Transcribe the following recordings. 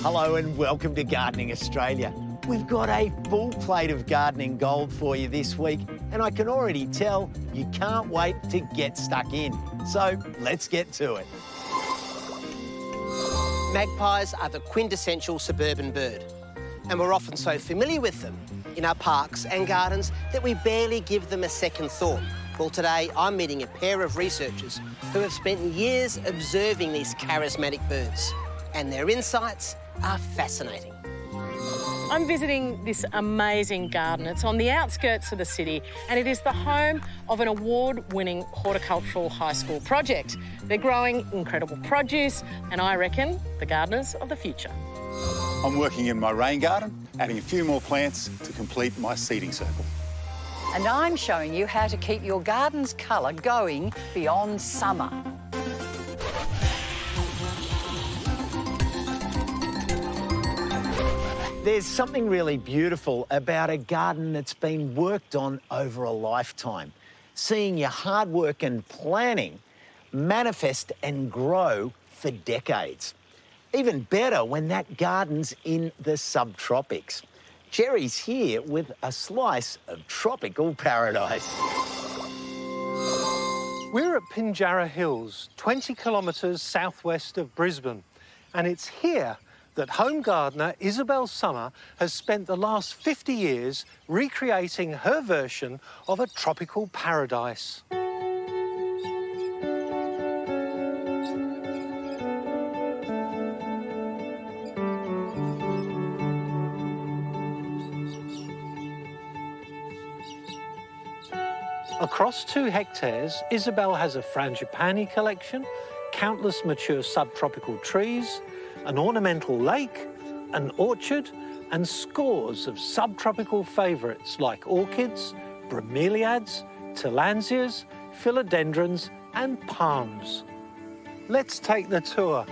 Hello and welcome to Gardening Australia. We've got a full plate of gardening gold for you this week, and I can already tell you can't wait to get stuck in. So let's get to it. Magpies are the quintessential suburban bird, and we're often so familiar with them in our parks and gardens that we barely give them a second thought. Well, today I'm meeting a pair of researchers who have spent years observing these charismatic birds, and their insights are fascinating. I'm visiting this amazing garden. It's on the outskirts of the city, and it is the home of an award-winning horticultural high school project. They're growing incredible produce, and I reckon the gardeners of the future. I'm working in my rain garden, adding a few more plants to complete my seeding circle. And I'm showing you how to keep your garden's colour going beyond summer. There's something really beautiful about a garden that's been worked on over a lifetime. Seeing your hard work and planning manifest and grow for decades. Even better when that garden's in the subtropics. Jerry's here with a slice of tropical paradise. We're at Pinjarra Hills, 20 kilometres southwest of Brisbane, and it's here that home gardener Isabel Summer has spent the last 50 years recreating her version of a tropical paradise. Across 2 hectares, Isabel has a frangipani collection, countless mature subtropical trees, an ornamental lake, an orchard, and scores of subtropical favourites like orchids, bromeliads, tillandsias, philodendrons, and palms. Let's take the tour.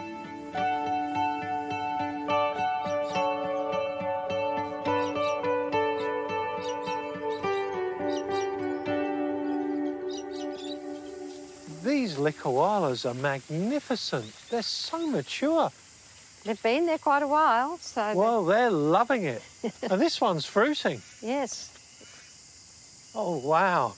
These koalas are magnificent. They're so mature. They've been there quite a while, so... Well, they're loving it. And this one's fruiting. Yes. Oh, wow.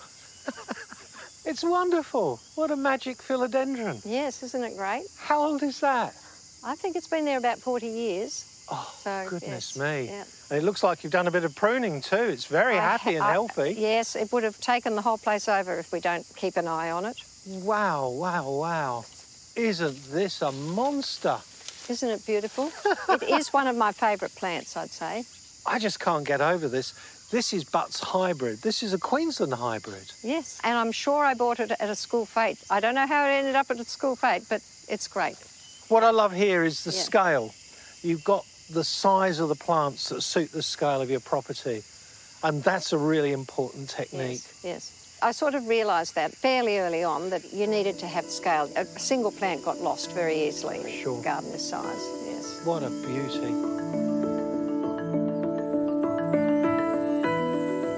It's wonderful. What a magic philodendron. Yes, isn't it great? How old is that? I think it's been there about 40 years. Oh, so, goodness yes, me. yeah. And it looks like you've done a bit of pruning too. It's very happy and healthy. Yes, it would have taken the whole place over if we don't keep an eye on it. Wow, wow, wow. Isn't this a monster? Isn't it beautiful? It is one of my favourite plants, I'd say. I just can't get over this. This is Butt's hybrid. This is a Queensland hybrid. Yes, and I'm sure I bought it at a school fete. I don't know how it ended up at a school fete, but it's great. What I love here is the scale. You've got the size of the plants that suit the scale of your property, and that's a really important technique. Yes, yes. I sort of realised that fairly early on, that you needed to have scale. A single plant got lost very easily. Sure. Garden this size, yes. What a beauty.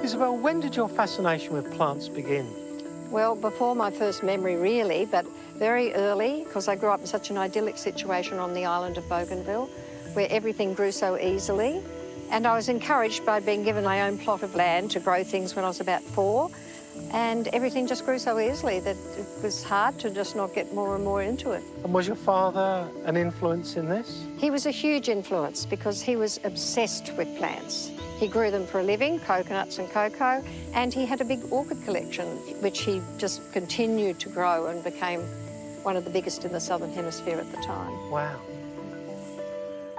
Isabel, when did your fascination with plants begin? Well, before my first memory, really, but very early, because I grew up in such an idyllic situation on the island of Bougainville, where everything grew so easily. And I was encouraged by being given my own plot of land to grow things when I was about 4. And everything just grew so easily that it was hard to just not get more and more into it. And was your father an influence in this? He was a huge influence because he was obsessed with plants. He grew them for a living, coconuts and cocoa, and he had a big orchid collection, which he just continued to grow and became one of the biggest in the Southern Hemisphere at the time. Wow.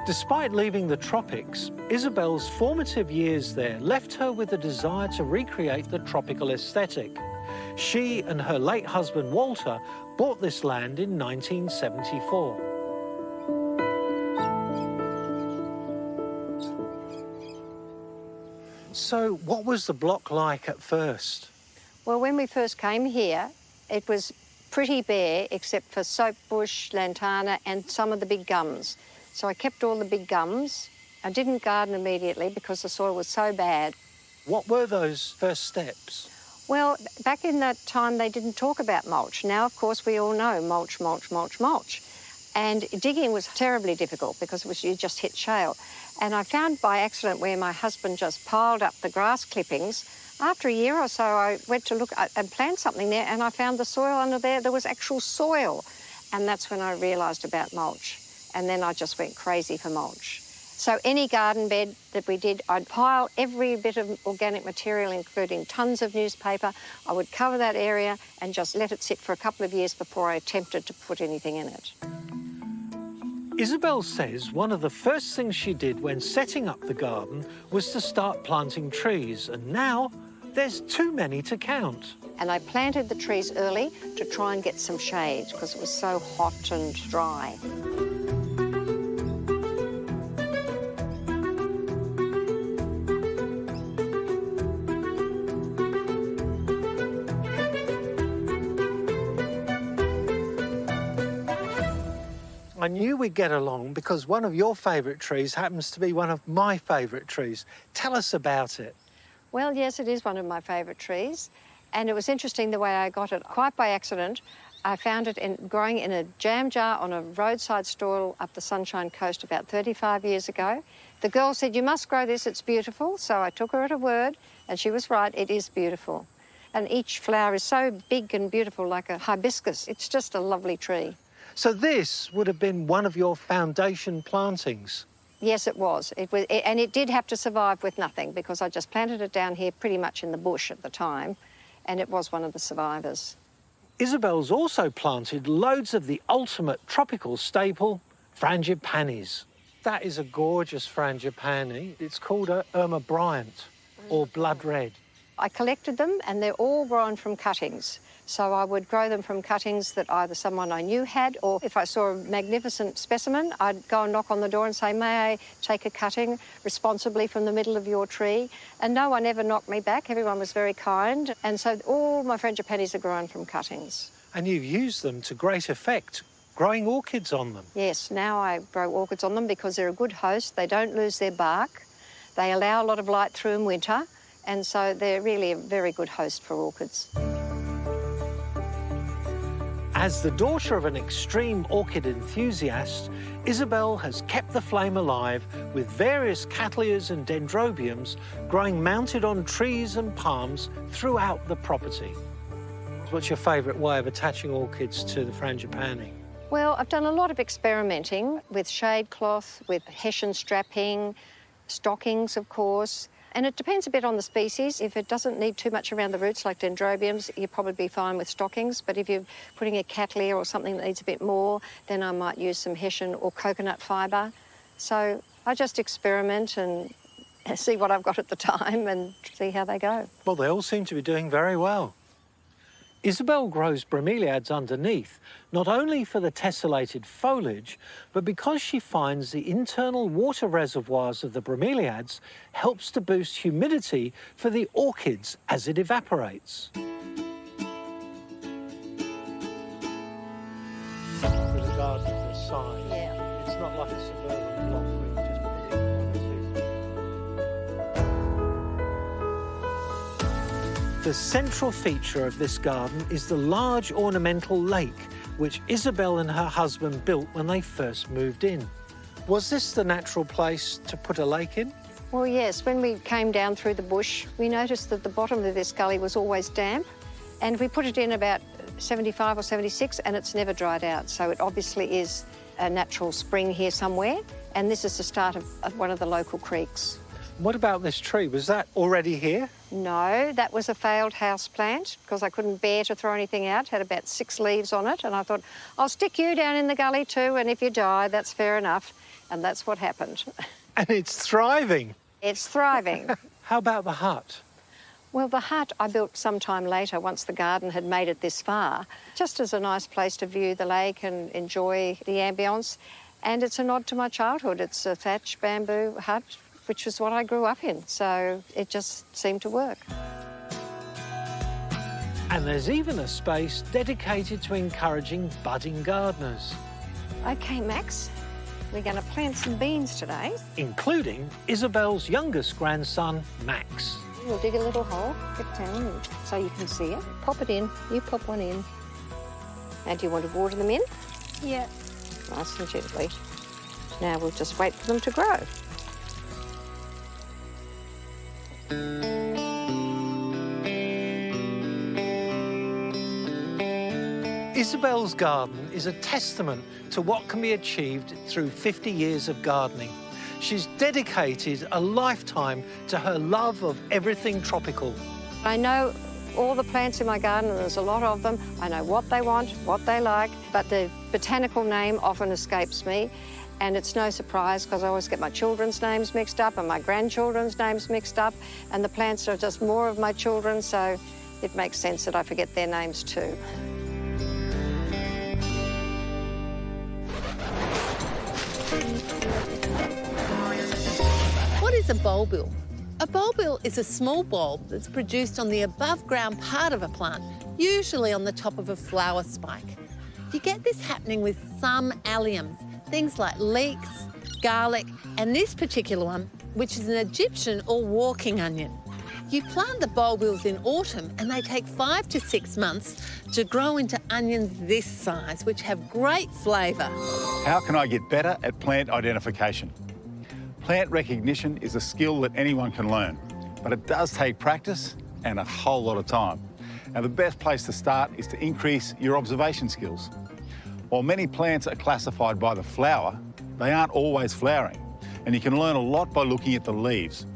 Despite leaving the tropics, Isabel's formative years there left her with a desire to recreate the tropical aesthetic. She and her late husband Walter bought this land in 1974. So what was the block like at first? Well, when we first came here, it was pretty bare except for soapbush, lantana and some of the big gums. So I kept all the big gums. I didn't garden immediately because the soil was so bad. What were those first steps? Well, back in that time, they didn't talk about mulch. Now, of course, we all know mulch, mulch, mulch, mulch. And digging was terribly difficult because you just hit shale. And I found by accident where my husband just piled up the grass clippings. After a year or so, I went to look and plant something there, and I found the soil under there. There was actual soil. And that's when I realised about mulch. And then I just went crazy for mulch. So any garden bed that we did, I'd pile every bit of organic material, including tons of newspaper. I would cover that area and just let it sit for a couple of years before I attempted to put anything in it. Isabel says one of the first things she did when setting up the garden was to start planting trees, and now there's too many to count. And I planted the trees early to try and get some shade because it was so hot and dry. I knew we'd get along because one of your favourite trees happens to be one of my favourite trees. Tell us about it. Well, yes, it is one of my favourite trees. And it was interesting the way I got it. Quite by accident, I found it growing in a jam jar on a roadside stall up the Sunshine Coast about 35 years ago. The girl said, "You must grow this, it's beautiful." So I took her at her word, and she was right, it is beautiful. And each flower is so big and beautiful, like a hibiscus. It's just a lovely tree. So this would have been one of your foundation plantings? Yes, it was. And it did have to survive with nothing because I just planted it down here pretty much in the bush at the time, and it was one of the survivors. Isabel's also planted loads of the ultimate tropical staple, frangipanis. That is a gorgeous frangipani. It's called a Irma Bryant, or blood red. I collected them, and they're all grown from cuttings. So I would grow them from cuttings that either someone I knew had, or if I saw a magnificent specimen, I'd go and knock on the door and say, "May I take a cutting responsibly from the middle of your tree?" And no one ever knocked me back. Everyone was very kind. And so all my frangipanis are grown from cuttings. And you've used them to great effect, growing orchids on them. Yes, now I grow orchids on them because they're a good host. They don't lose their bark. They allow a lot of light through in winter. And so they're really a very good host for orchids. As the daughter of an extreme orchid enthusiast, Isabel has kept the flame alive with various cattleyas and dendrobiums growing mounted on trees and palms throughout the property. What's your favourite way of attaching orchids to the frangipani? Well, I've done a lot of experimenting with shade cloth, with hessian strapping, stockings, of course. And it depends a bit on the species. If it doesn't need too much around the roots, like dendrobiums, you'll probably be fine with stockings. But if you're putting a cattleya or something that needs a bit more, then I might use some hessian or coconut fibre. So I just experiment and see what I've got at the time and see how they go. Well, they all seem to be doing very well. Isabel grows bromeliads underneath, not only for the tessellated foliage, but because she finds the internal water reservoirs of the bromeliads helps to boost humidity for the orchids as it evaporates. With a garden of this size, Yeah. It's not like a suburban block where you just put it in one or two. The central feature of this garden is the large ornamental lake, which Isabel and her husband built when they first moved in. Was this the natural place to put a lake in? Well, yes. When we came down through the bush, we noticed that the bottom of this gully was always damp. And we put it in about 75 or 76, and it's never dried out. So it obviously is a natural spring here somewhere. And this is the start of one of the local creeks. What about this tree? Was that already here? No, that was a failed house plant because I couldn't bear to throw anything out. It had about 6 leaves on it, and I thought, I'll stick you down in the gully too, and if you die, that's fair enough. And that's what happened. And it's thriving. It's thriving. How about the hut? Well, the hut I built sometime later, once the garden had made it this far, just as a nice place to view the lake and enjoy the ambience. And it's a nod to my childhood. It's a thatch bamboo hut, which was what I grew up in, so it just seemed to work. And there's even a space dedicated to encouraging budding gardeners. OK, Max, we're going to plant some beans today. Including Isabel's youngest grandson, Max. We'll dig a little hole, get down so you can see it. Pop it in, you pop one in. And do you want to water them in? Yeah. nice and gently. Now we'll just wait for them to grow. Isabel's garden is a testament to what can be achieved through 50 years of gardening. She's dedicated a lifetime to her love of everything tropical. I know all the plants in my garden, and there's a lot of them. I know what they want, what they like, but the botanical name often escapes me. And it's no surprise because I always get my children's names mixed up and my grandchildren's names mixed up, and the plants are just more of my children, so it makes sense that I forget their names too. What is a bulbil? A bulbil is a small bulb that's produced on the above-ground part of a plant, usually on the top of a flower spike. You get this happening with some alliums, things like leeks, garlic, and this particular one, which is an Egyptian or walking onion. You plant the bulbils in autumn and they take 5 to 6 months to grow into onions this size, which have great flavour. How can I get better at plant identification? Plant recognition is a skill that anyone can learn, but it does take practice and a whole lot of time. Now, the best place to start is to increase your observation skills. While many plants are classified by the flower, they aren't always flowering, and you can learn a lot by looking at the leaves.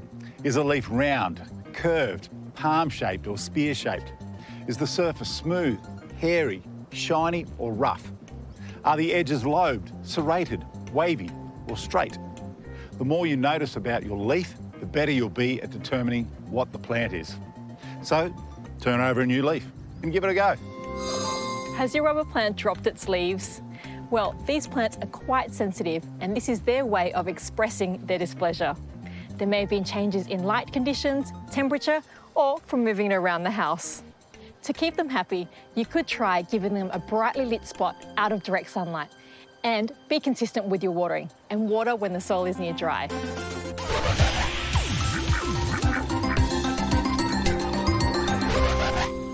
Is a leaf round, curved, palm-shaped or spear-shaped? Is the surface smooth, hairy, shiny or rough? Are the edges lobed, serrated, wavy or straight? The more you notice about your leaf, the better you'll be at determining what the plant is. So, turn over a new leaf and give it a go. Has your rubber plant dropped its leaves? Well, these plants are quite sensitive, and this is their way of expressing their displeasure. There may have been changes in light conditions, temperature, or from moving it around the house. To keep them happy, you could try giving them a brightly lit spot out of direct sunlight, and be consistent with your watering, and water when the soil is near dry.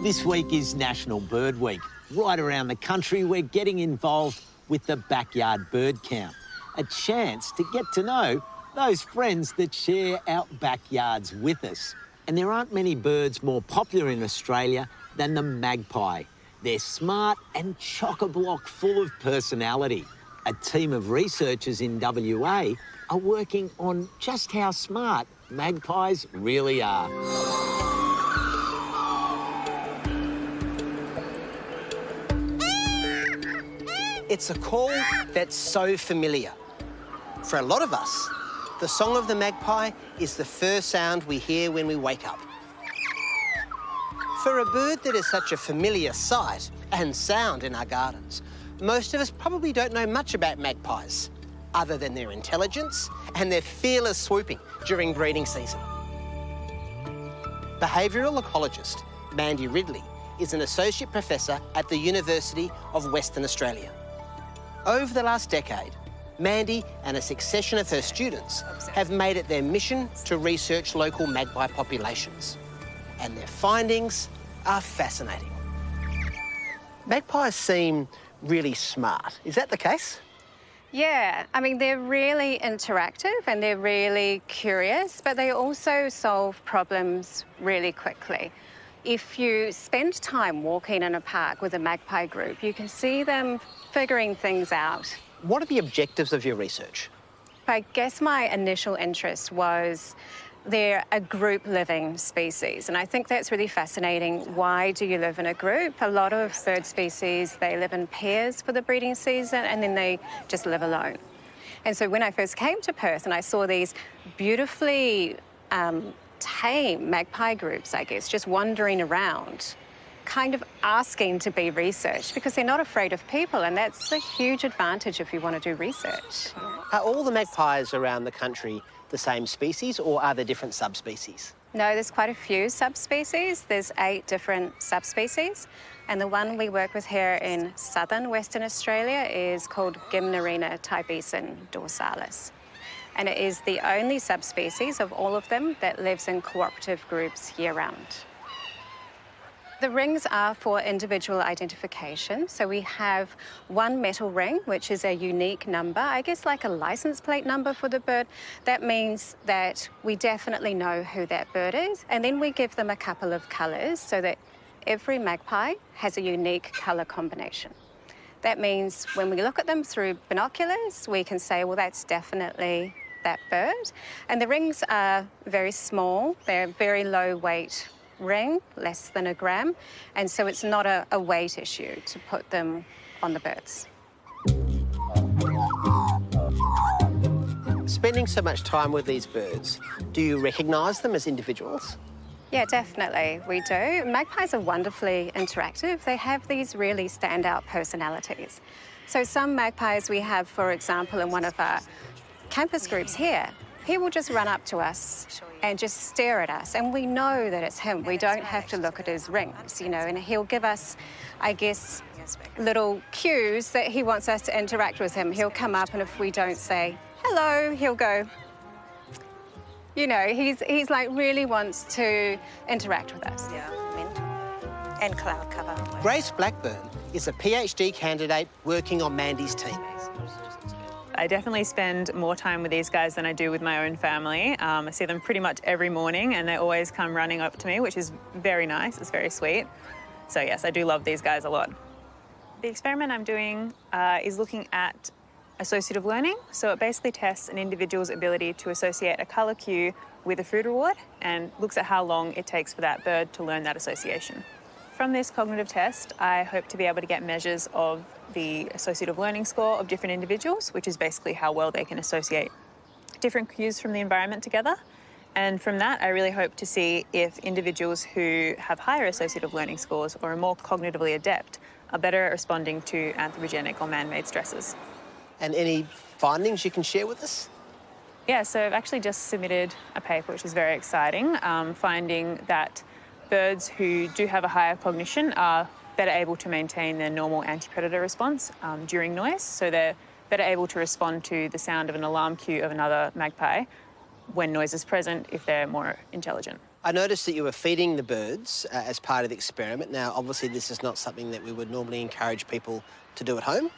This week is National Bird Week. Right around the country, we're getting involved with the backyard bird count. A chance to get to know those friends that share our backyards with us. And there aren't many birds more popular in Australia than the magpie. They're smart and chock-a-block full of personality. A team of researchers in WA are working on just how smart magpies really are. It's a call that's so familiar. For a lot of us, the song of the magpie is the first sound we hear when we wake up. For a bird that is such a familiar sight and sound in our gardens, most of us probably don't know much about magpies, other than their intelligence and their fearless swooping during breeding season. Behavioural ecologist Mandy Ridley is an associate professor at the University of Western Australia. Over the last decade, Mandy and a succession of her students have made it their mission to research local magpie populations. And their findings are fascinating. Magpies seem really smart. Is that the case? Yeah, I mean, they're really interactive and they're really curious, but they also solve problems really quickly. If you spend time walking in a park with a magpie group, you can see them figuring things out. What are the objectives of your research? I guess my initial interest was they're a group living species, and I think that's really fascinating. Why do you live in a group? A lot of bird species, they live in pairs for the breeding season and then they just live alone. And so when I first came to Perth and I saw these beautifully tame magpie groups, I guess, just wandering around, kind of asking to be researched because they're not afraid of people, and that's a huge advantage if you want to do research. Are all the magpies around the country the same species, or are there different subspecies? No, there's quite a few subspecies. There's 8 different subspecies, and the one we work with here in southern Western Australia is called Gymnorina tybeson dorsalis. And it is the only subspecies of all of them that lives in cooperative groups year-round. The rings are for individual identification. So we have one metal ring, which is a unique number, I guess like a license plate number for the bird. That means that we definitely know who that bird is. And then we give them a couple of colours so that every magpie has a unique colour combination. That means when we look at them through binoculars, we can say, well, that's definitely that bird. And the rings are very small. They're very low weight ring, less than a gram, and so it's not a weight issue to put them on the birds. Spending so much time with these birds, do you recognise them as individuals? Yeah, definitely, we do. Magpies are wonderfully interactive. They have these really standout personalities. So some magpies we have, for example, in one of our campus groups here, he will just run up to us and just stare at us, and we know that it's him. We don't have to look at his rings, you know, and he'll give us, I guess, little cues that he wants us to interact with him. He'll come up, and if we don't say hello, he'll go. You know, he's like really wants to interact with us. Yeah, and cloud cover. Grace Blackburn is a PhD candidate working on Mandy's team. I definitely spend more time with these guys than I do with my own family. I see them pretty much every morning, and they always come running up to me, which is very nice. It's very sweet. So yes, I do love these guys a lot. The experiment I'm doing is looking at associative learning. So it basically tests an individual's ability to associate a colour cue with a food reward and looks at how long it takes for that bird to learn that association. From this cognitive test, I hope to be able to get measures of the associative learning score of different individuals, which is basically how well they can associate different cues from the environment together. And from that, I really hope to see if individuals who have higher associative learning scores or are more cognitively adept are better at responding to anthropogenic or man-made stresses. And any findings you can share with us? Yeah, so I've actually just submitted a paper, which is very exciting, finding that birds who do have a higher cognition are better able to maintain their normal anti-predator response during noise. So they're better able to respond to the sound of an alarm cue of another magpie when noise is present if they're more intelligent. I noticed that you were feeding the birds as part of the experiment. Now, obviously, this is not something that we would normally encourage people to do at home.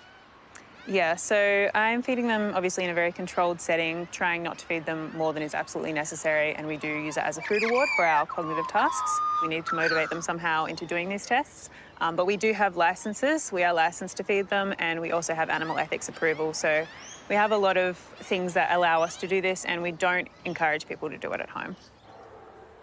Yeah, so I'm feeding them obviously in a very controlled setting, trying not to feed them more than is absolutely necessary, and we do use it as a food reward for our cognitive tasks. We need to motivate them somehow into doing these tests, but we do have licenses. We are licensed to feed them, and we also have animal ethics approval, so we have a lot of things that allow us to do this, and we don't encourage people to do it at home.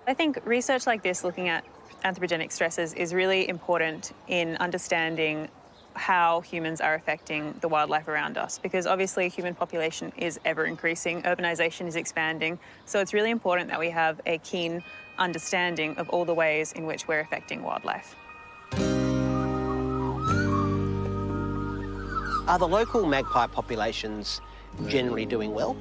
I think research like this, looking at anthropogenic stresses, is really important in understanding how humans are affecting the wildlife around us, because obviously human population is ever increasing, urbanisation is expanding, so it's really important that we have a keen understanding of all the ways in which we're affecting wildlife. Are the local magpie populations generally doing well?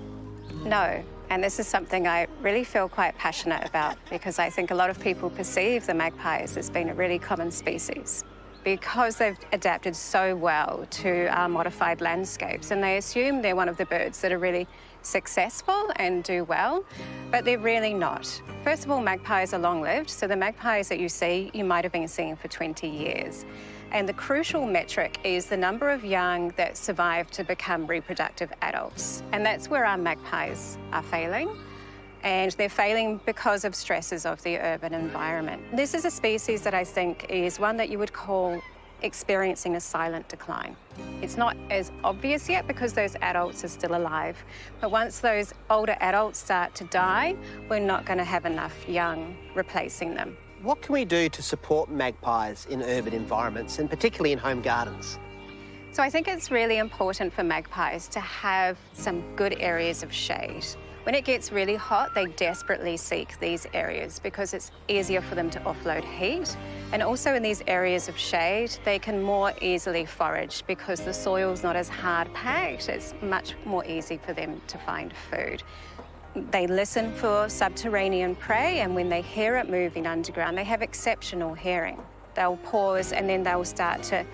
No, and this is something I really feel quite passionate about, because I think a lot of people perceive the magpies as being a really common species, because they've adapted so well to our modified landscapes, and they assume they're one of the birds that are really successful and do well, but they're really not. First of all, magpies are long-lived, so the magpies that you see, you might have been seeing for 20 years. And the crucial metric is the number of young that survive to become reproductive adults. And that's where our magpies are failing. And they're failing because of stresses of the urban environment. This is a species that I think is one that you would call experiencing a silent decline. It's not as obvious yet because those adults are still alive, but once those older adults start to die, we're not going to have enough young replacing them. What can we do to support magpies in urban environments, and particularly in home gardens? So I think it's really important for magpies to have some good areas of shade. When it gets really hot, they desperately seek these areas because it's easier for them to offload heat. And also in these areas of shade, they can more easily forage because the soil's not as hard-packed. It's much more easy for them to find food. They listen for subterranean prey, and when they hear it moving underground, they have exceptional hearing. They'll pause and then they'll start to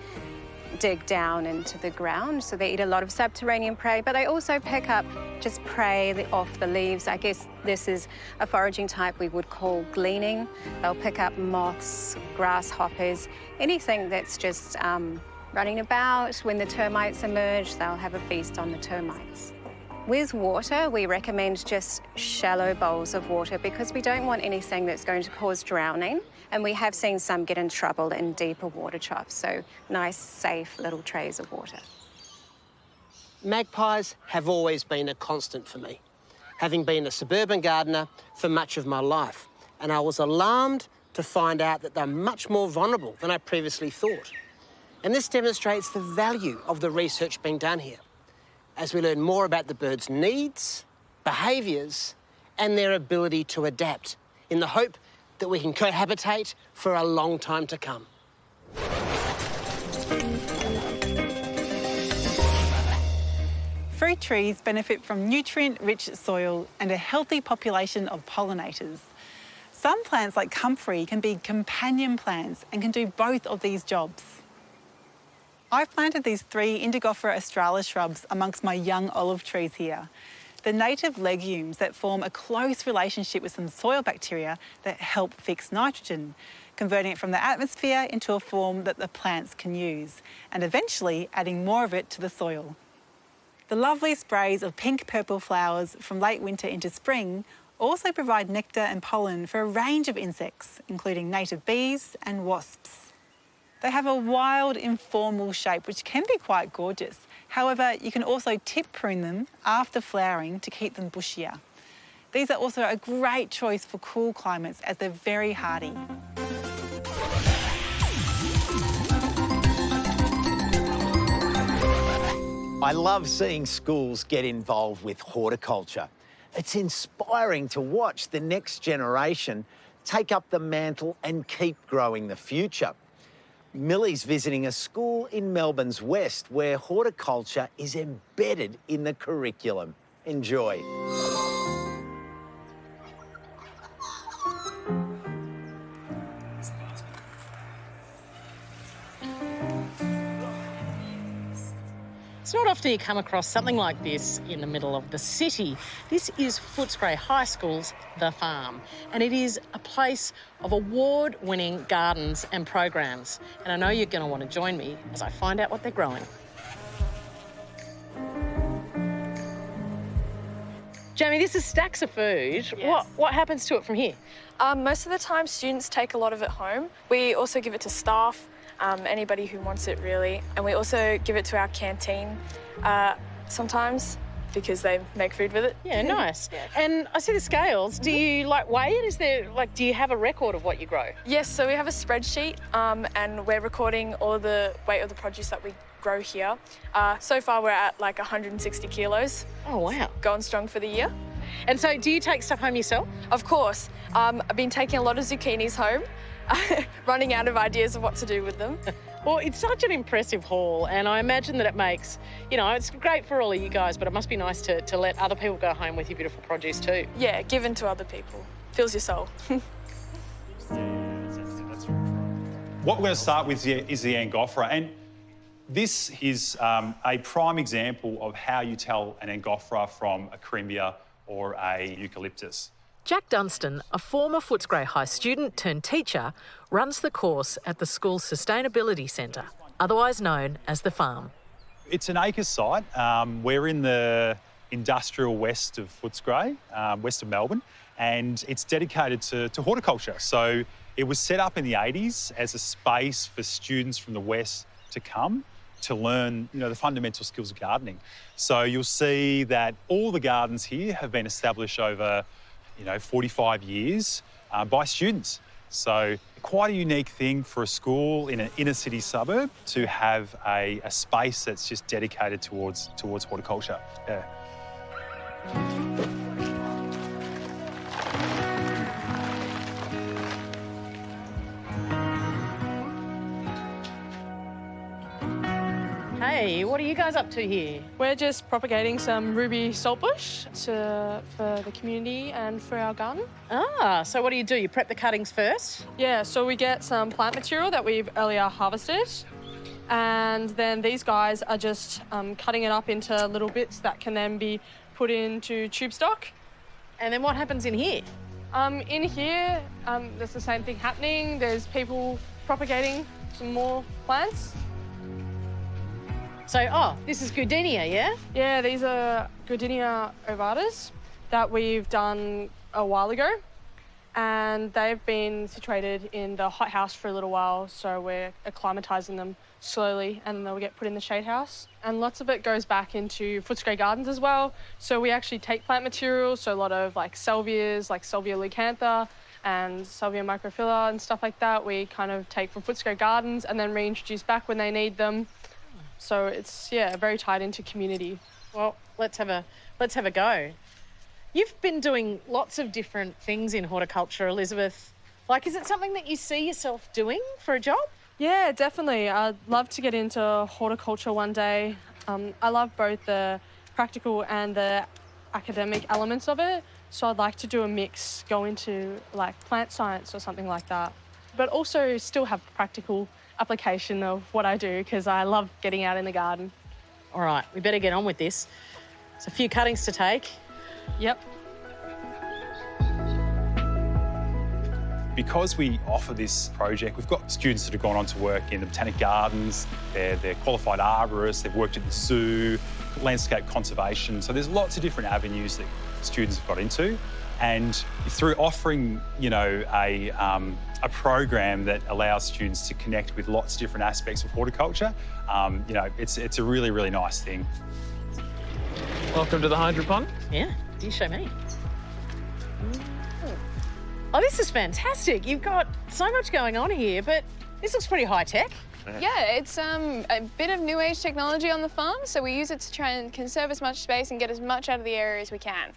dig down into the ground, so they eat a lot of subterranean prey, but they also pick up just prey off the leaves. I guess this is a foraging type we would call gleaning. They'll pick up moths, grasshoppers, anything that's just running about. When the termites emerge, they'll have a feast on the termites. With water, we recommend just shallow bowls of water because we don't want anything that's going to cause drowning. And we have seen some get in trouble in deeper water troughs, so nice, safe little trays of water. Magpies have always been a constant for me, having been a suburban gardener for much of my life. And I was alarmed to find out that they're much more vulnerable than I previously thought. And this demonstrates the value of the research being done here, as we learn more about the birds' needs, behaviours, and their ability to adapt, in the hope that we can cohabitate for a long time to come. Fruit trees benefit from nutrient-rich soil and a healthy population of pollinators. Some plants, like comfrey, can be companion plants and can do both of these jobs. I've planted these 3 Indigofera australis shrubs amongst my young olive trees here. They're native legumes that form a close relationship with some soil bacteria that help fix nitrogen, converting it from the atmosphere into a form that the plants can use, and eventually adding more of it to the soil. The lovely sprays of pink-purple flowers from late winter into spring also provide nectar and pollen for a range of insects, including native bees and wasps. They have a wild, informal shape, which can be quite gorgeous. However, you can also tip prune them after flowering to keep them bushier. These are also a great choice for cool climates as they're very hardy. I love seeing schools get involved with horticulture. It's inspiring to watch the next generation take up the mantle and keep growing the future. Millie's visiting a school in Melbourne's west where horticulture is embedded in the curriculum. Enjoy. It's not often you come across something like this in the middle of the city. This is Footscray High School's The Farm, and it is a place of award-winning gardens and programs. And I know you're going to want to join me as I find out what they're growing. Jamie, this is stacks of food. Yes. What happens to it from here? Most of the time, students take a lot of it home. We also give it to staff, anybody who wants it, really. And we also give it to our canteen sometimes because they make food with it. Yeah, nice. Yeah. And I see the scales. Do you, weigh it? Is there, do you have a record of what you grow? Yes, so we have a spreadsheet and we're recording all the weight of the produce that we grow here. So far, we're at 160 kilos. Oh, wow. Going strong for the year. And so do you take stuff home yourself? Of course. I've been taking a lot of zucchinis home, running out of ideas of what to do with them. Well, it's such an impressive haul, and I imagine that it makes, it's great for all of you guys, but it must be nice to let other people go home with your beautiful produce too. Yeah, given to other people. Fills your soul. What we're going to start with is the Angophora, and this is a prime example of how you tell an Angophora from a Corymbia or a eucalyptus. Jack Dunstan, a former Footscray High student turned teacher, runs the course at the school's Sustainability Centre, otherwise known as The Farm. It's an acre site. We're in the industrial west of Footscray, west of Melbourne, and it's dedicated to horticulture. So it was set up in the 80s as a space for students from the west to come to learn, the fundamental skills of gardening. So you'll see that all the gardens here have been established over 45 years by students. So quite a unique thing for a school in an inner city suburb to have a space that's just dedicated towards horticulture. Yeah. Hey, what are you guys up to here? We're just propagating some ruby saltbush for the community and for our garden. Ah, so what do? You prep the cuttings first? Yeah, so we get some plant material that we've earlier harvested. And then these guys are just cutting it up into little bits that can then be put into tube stock. And then what happens in here? In here, there's the same thing happening. There's people propagating some more plants. So, oh, this is Goodenia, yeah? Yeah, these are Goodenia ovatas that we've done a while ago. And they've been situated in the hothouse for a little while, so we're acclimatising them slowly, and then they'll get put in the shade house. And lots of it goes back into Footscray Gardens as well. So we actually take plant materials, so a lot of like salvias, like Salvia leucantha and Salvia microphylla and stuff like that. We kind of take from Footscray Gardens and then reintroduce back when they need them. So it's, yeah, very tied into community. Well, let's have a go. You've been doing lots of different things in horticulture, Elizabeth. Like, is it something that you see yourself doing for a job? Yeah, definitely. I'd love to get into horticulture one day. I love both the practical and the academic elements of it. So I'd like to do a mix, go into like plant science or something like that. But also still have practical application of what I do because I love getting out in the garden. All right, we better get on with this. There's a few cuttings to take. Yep. Because we offer this project, we've got students that have gone on to work in the botanic gardens, they're qualified arborists, they've worked at the zoo, landscape conservation. So there's lots of different avenues that students have got into. And through offering, you know, a program that allows students to connect with lots of different aspects of horticulture, you know, it's a really, really nice thing. Welcome to the hydroponic. Yeah, do you show me? Oh, this is fantastic. You've got so much going on here, but this looks pretty high-tech. Yeah, it's a bit of new age technology on the farm, so we use it to try and conserve as much space and get as much out of the area as we can.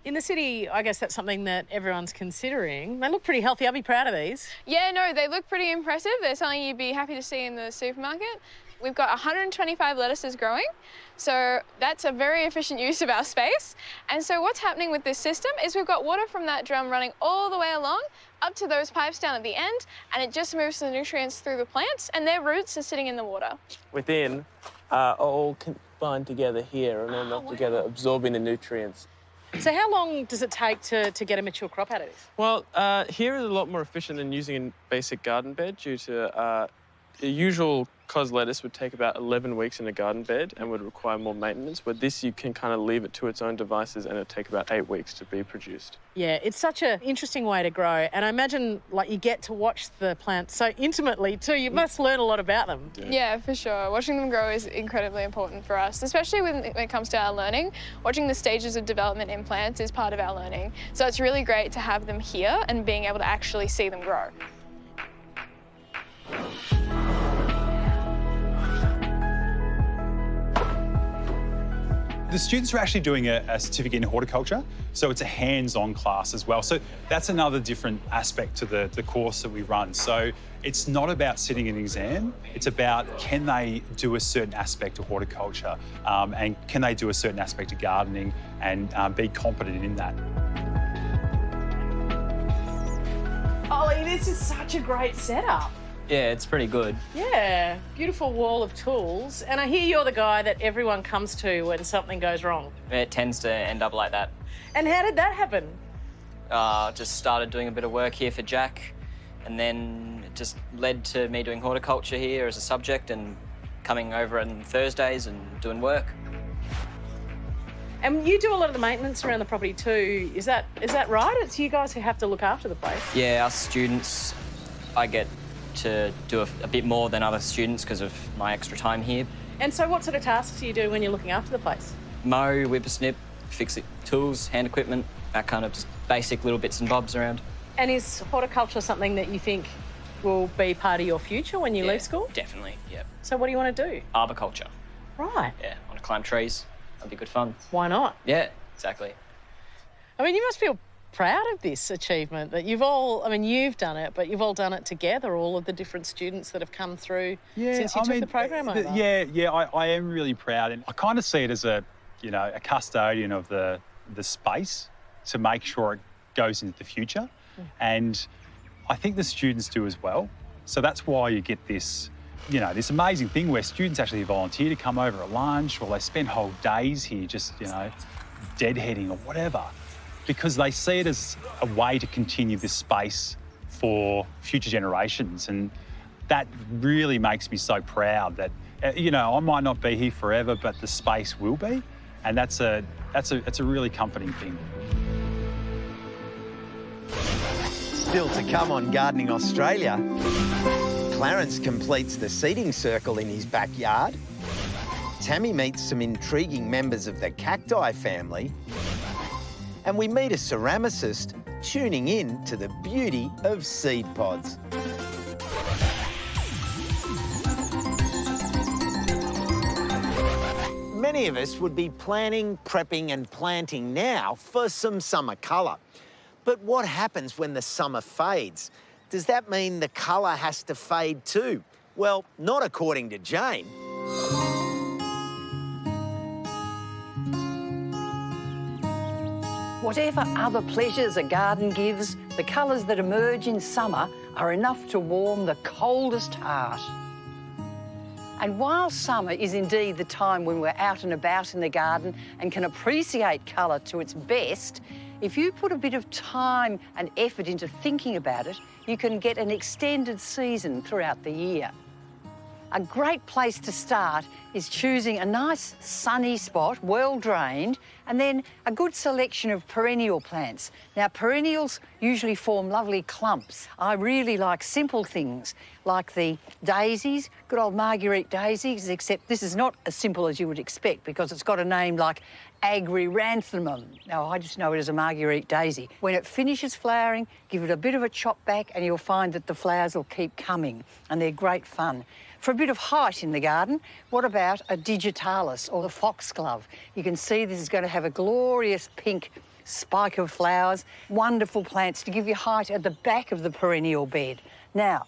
In the city, I guess that's something that everyone's considering. They look pretty healthy. I'll be proud of these. Yeah, no, they look pretty impressive. They're something you'd be happy to see in the supermarket. We've got 125 lettuces growing, so that's a very efficient use of our space. And so what's happening with this system is we've got water from that drum running all the way along up to those pipes down at the end, and it just moves the nutrients through the plants, and their roots are sitting in the water. Within are all combined together here and all knocked together, absorbing the nutrients. So how long does it take to get a mature crop out of this? Well, here is a lot more efficient than using a basic garden bed due to the usual cos lettuce would take about 11 weeks in a garden bed and would require more maintenance, where this you can kind of leave it to its own devices and it'd take about 8 weeks to be produced. Yeah, it's such an interesting way to grow, and I imagine like you get to watch the plants so intimately too. You must learn a lot about them. Yeah, for sure. Watching them grow is incredibly important for us, especially when it comes to our learning. Watching the stages of development in plants is part of our learning. So it's really great to have them here and being able to actually see them grow. The students are actually doing a certificate in horticulture, so it's a hands-on class as well. So that's another different aspect to the course that we run. So it's not about sitting an exam, it's about can they do a certain aspect of horticulture and can they do a certain aspect of gardening and be competent in that. Ollie, this is such a great setup. Yeah, it's pretty good. Yeah, beautiful wall of tools. And I hear you're the guy that everyone comes to when something goes wrong. It tends to end up like that. And how did that happen? Just started doing a bit of work here for Jack, and then it just led to me doing horticulture here as a subject and coming over on Thursdays and doing work. And you do a lot of the maintenance around the property too. Is that right? It's you guys who have to look after the place? Yeah, us students, I get to do a bit more than other students because of my extra time here. And so what sort of tasks do you do when you're looking after the place? Mow, whippersnip, fix it, tools, hand equipment, that kind of just basic little bits and bobs around. And is horticulture something that you think will be part of your future when you leave school? Definitely, yeah. So what do you want to do? Arboriculture. Right. Yeah, I want to climb trees. That'd be good fun. Why not? Yeah, exactly. I mean, you must feel proud of this achievement that you've all, I mean, you've done it, but you've all done it together, all of the different students that have come through since you took the program over. Yeah, I am really proud, and I kind of see it as a custodian of the space to make sure it goes into the future. And I think the students do as well. So that's why you get this you know, this amazing thing where students actually volunteer to come over at lunch, or they spend whole days here just, you know, deadheading or whatever, because they see it as a way to continue this space for future generations. And that really makes me so proud that, you know, I might not be here forever, but the space will be. And that's a really comforting thing. Still to come on Gardening Australia, Clarence completes the seeding circle in his backyard. Tammy meets some intriguing members of the cacti family. And we meet a ceramicist tuning in to the beauty of seed pods. Many of us would be planning, prepping and planting now for some summer colour. But what happens when the summer fades? Does that mean the colour has to fade too? Well, not according to Jane. Whatever other pleasures a garden gives, the colours that emerge in summer are enough to warm the coldest heart. And while summer is indeed the time when we're out and about in the garden and can appreciate colour to its best, if you put a bit of time and effort into thinking about it, you can get an extended season throughout the year. A great place to start is choosing a nice sunny spot, well drained, and then a good selection of perennial plants. Now, perennials usually form lovely clumps. I really like simple things like the daisies, good old Marguerite daisies, except this is not as simple as you would expect because it's got a name like agriranthemum. Now, I just know it as a Marguerite daisy. When it finishes flowering, give it a bit of a chop back and you'll find that the flowers will keep coming, and they're great fun. For a bit of height in the garden, what about a digitalis or the foxglove? You can see this is going to have a glorious pink spike of flowers. Wonderful plants to give you height at the back of the perennial bed. Now,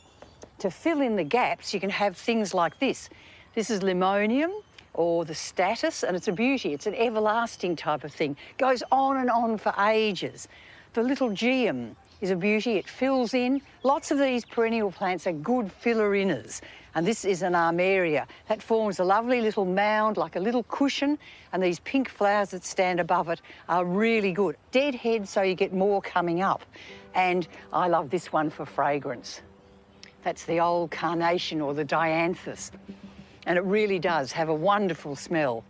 to fill in the gaps, you can have things like this. This is limonium or the status, and it's a beauty. It's an everlasting type of thing. Goes on and on for ages. The little geum is a beauty. It fills in. Lots of these perennial plants are good filler-inners. And this is an armeria. That forms a lovely little mound, like a little cushion, and these pink flowers that stand above it are really good. Deadhead, so you get more coming up. And I love this one for fragrance. That's the old carnation or the dianthus. And it really does have a wonderful smell.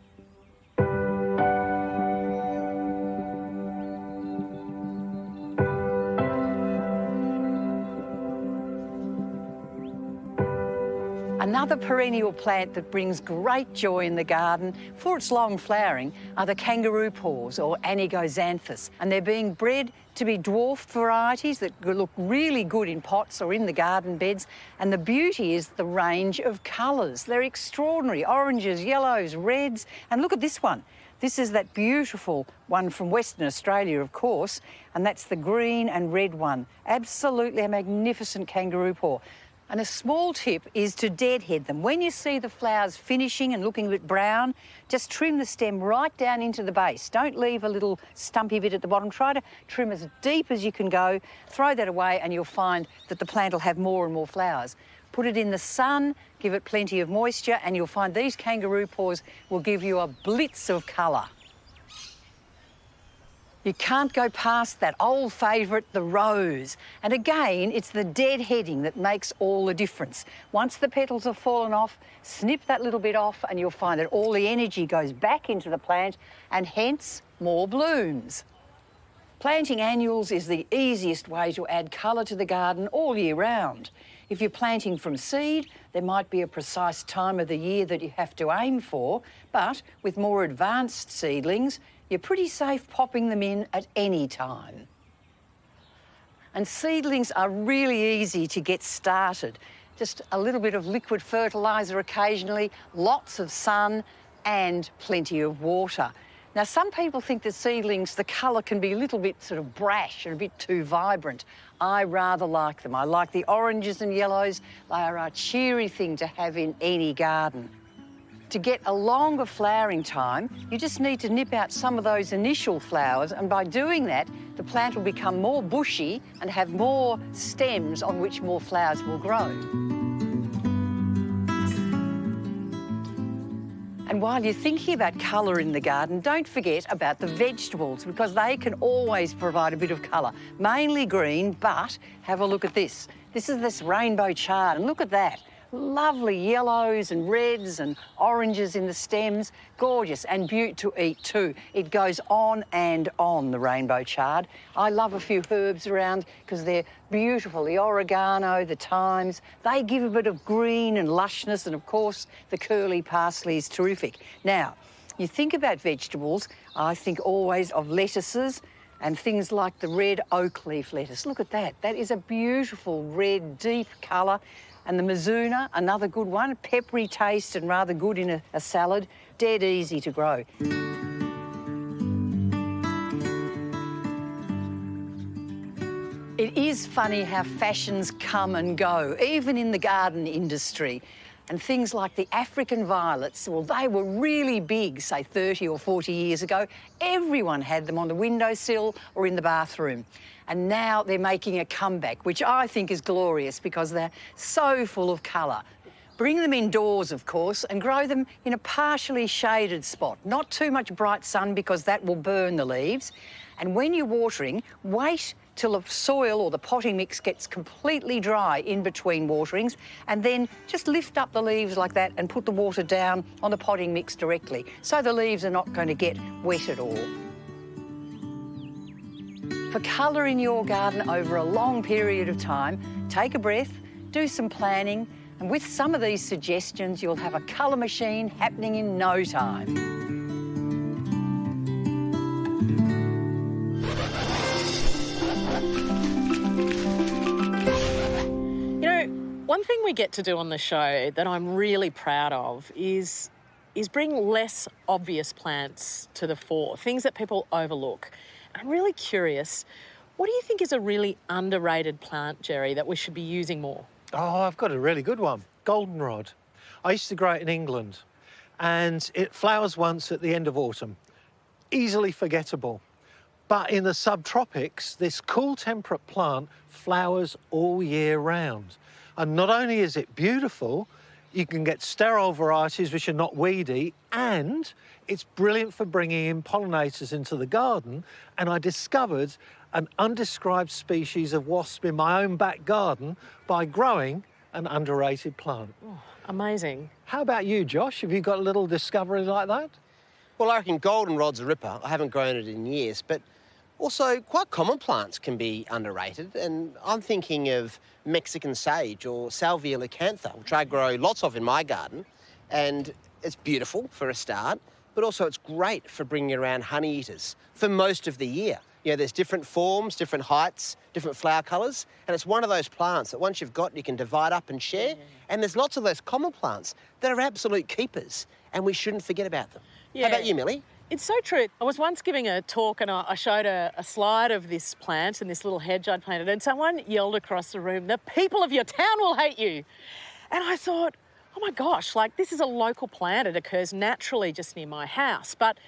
Another perennial plant that brings great joy in the garden for its long flowering are the kangaroo paws or anigoxanthus, and they're being bred to be dwarfed varieties that look really good in pots or in the garden beds. And the beauty is the range of colours. They're extraordinary, oranges, yellows, reds, and look at this one. This is that beautiful one from Western Australia, of course, and that's the green and red one. Absolutely a magnificent kangaroo paw. And a small tip is to deadhead them. When you see the flowers finishing and looking a bit brown, just trim the stem right down into the base. Don't leave a little stumpy bit at the bottom. Try to trim as deep as you can go. Throw that away and you'll find that the plant will have more and more flowers. Put it in the sun, give it plenty of moisture, and you'll find these kangaroo paws will give you a blitz of colour. You can't go past that old favourite, the rose. And again, it's the deadheading that makes all the difference. Once the petals have fallen off, snip that little bit off and you'll find that all the energy goes back into the plant and hence more blooms. Planting annuals is the easiest way to add colour to the garden all year round. If you're planting from seed, there might be a precise time of the year that you have to aim for, but with more advanced seedlings, you're pretty safe popping them in at any time. And seedlings are really easy to get started. Just a little bit of liquid fertiliser occasionally, lots of sun and plenty of water. Now, some people think that seedlings, the colour can be a little bit sort of brash and a bit too vibrant. I rather like them. I like the oranges and yellows. They are a cheery thing to have in any garden. To get a longer flowering time, you just need to nip out some of those initial flowers, and by doing that, the plant will become more bushy and have more stems on which more flowers will grow. And while you're thinking about colour in the garden, don't forget about the vegetables because they can always provide a bit of colour. Mainly green, but have a look at this. This is this rainbow chard, and look at that. Lovely yellows and reds and oranges in the stems. Gorgeous and beaut to eat too. It goes on and on, the rainbow chard. I love a few herbs around because they're beautiful. The oregano, the thymes, they give a bit of green and lushness, and of course the curly parsley is terrific. Now, you think about vegetables, I think always of lettuces and things like the red oak leaf lettuce. Look at that. That is a beautiful red, deep colour. And the mizuna, another good one, peppery taste and rather good in a salad, dead easy to grow. It is funny how fashions come and go, even in the garden industry. And things like the African violets, well, they were really big, say 30 or 40 years ago. Everyone had them on the windowsill or in the bathroom. And now they're making a comeback, which I think is glorious because they're so full of colour. Bring them indoors, of course, and grow them in a partially shaded spot. Not too much bright sun because that will burn the leaves. And when you're watering, wait till the soil or the potting mix gets completely dry in between waterings, and then just lift up the leaves like that and put the water down on the potting mix directly, so the leaves are not going to get wet at all. For colour in your garden over a long period of time, take a breath, do some planning, and with some of these suggestions, you'll have a colour machine happening in no time. One thing we get to do on the show that I'm really proud of is bring less obvious plants to the fore, things that people overlook. I'm really curious, what do you think is a really underrated plant, Jerry, that we should be using more? Oh, I've got a really good one, goldenrod. I used to grow it in England, and it flowers once at the end of autumn. Easily forgettable. But in the subtropics, this cool temperate plant flowers all year round. And not only is it beautiful, you can get sterile varieties which are not weedy, and it's brilliant for bringing in pollinators into the garden. And I discovered an undescribed species of wasp in my own back garden by growing an underrated plant. Oh, amazing. How about you, Josh? Have you got a little discovery like that? Well, I reckon goldenrod's a ripper. I haven't grown it in years, but also quite common plants can be underrated, and I'm thinking of Mexican sage or Salvia leucantha, which I grow lots of in my garden, and it's beautiful for a start, but also it's great for bringing around honey eaters for most of the year. You know, there's different forms, different heights, different flower colours, and it's one of those plants that once you've got, you can divide up and share, and there's lots of those common plants that are absolute keepers, and we shouldn't forget about them. Yeah. How about you, Millie? It's so true. I was once giving a talk and I showed a slide of this plant and this little hedge I'd planted, and someone yelled across the room, "The people of your town will hate you." And I thought, oh my gosh, like this is a local plant. It occurs naturally just near my house. But